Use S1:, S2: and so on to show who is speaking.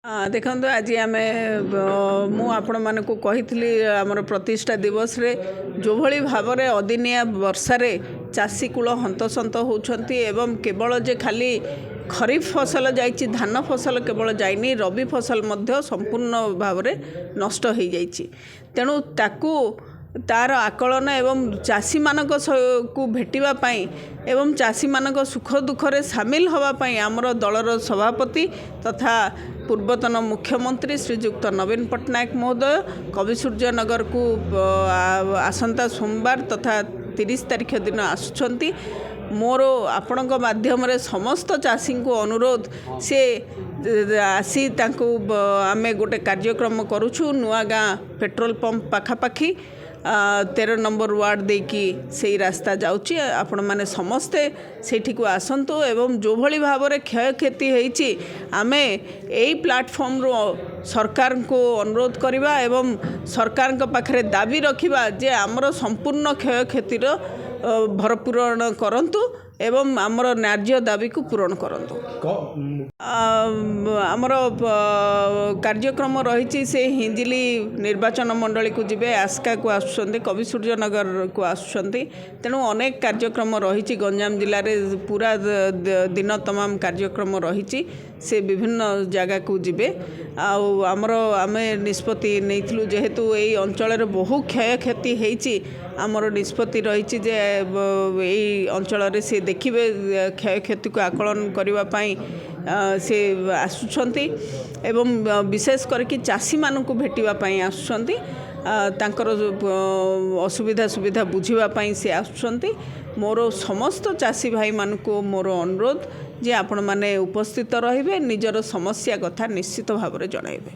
S1: देखो आज आम मुझे आमर प्रतिष्ठा दिवस रे जो भली भाव में अदिनिया वर्षारे चाषी कूल हंतसंत होती एवं केवल जे खाली खरीफ फसल जाइए धान फसल केवल जाइनी रबी फसल मध्य संपूर्ण भाव में नष्ट हो जाइए तेणु ताकू तार आकलन एवं चाषी मानक को भेटापी एवं चाषी मानक सुख दुखरे सामिल होगापाई आमर दलर सभापति तथा पूर्वतन मुख्यमंत्री श्रीजुक्त नवीन पट्टनायक महोदय कविसूर्यनगर को आसंता सोमवार तथा 30 तारीख दिन आसुंच मोर आपण माध्यम समस्त चाषी को अनुरोध से आसी आमे गोटे कार्यक्रम करुछु नुआ गाँ पेट्रोल पंप पाखापाखी 13 नंबर वार्ड देकी से रास्ता जाउची आपण माने समस्ते सेठी को आसंतु एवं जो भली भाव में क्षय क्षति होईची आमे एई प्लेटफॉर्म रो सरकार को अनुरोध करबा एवं सरकार के पाखरे दाबी रखिबा जे हमरो संपूर्ण क्षय क्षतिर भरपूरण करंतु एवं आमर न्याय्य दाबी को पूरण करंतु। आमर कार्यक्रम रही से हिंजिली निर्वाचन मंडली को जीवे आस्का को आसुंच कविसूर्यनगर को आसुंच तेणु अनेक कार्यक्रम रही गंजाम जिले में पूरा दिन तमाम कार्यक्रम रही से विभिन्न जगह को जीवे आमर आमे निष्पत्ति नहीं जेहेतु यही अंचल बहु क्षय क्षति होती आमर निष्पत्ति रही जे यही अंचल से देखिए क्षय क्षति को आकलन करने से आसुंच एवं विशेष करके चाषी मानक भेटापी आसुंच तांकर असुविधा सुविधा बुझापी से आसुंच मोर समस्त चाषी भाई मानक मोर अनुरोध जे आपण माने उपस्थित रहिबे निजर समस्या कथा निश्चित भाव में जणाइबे।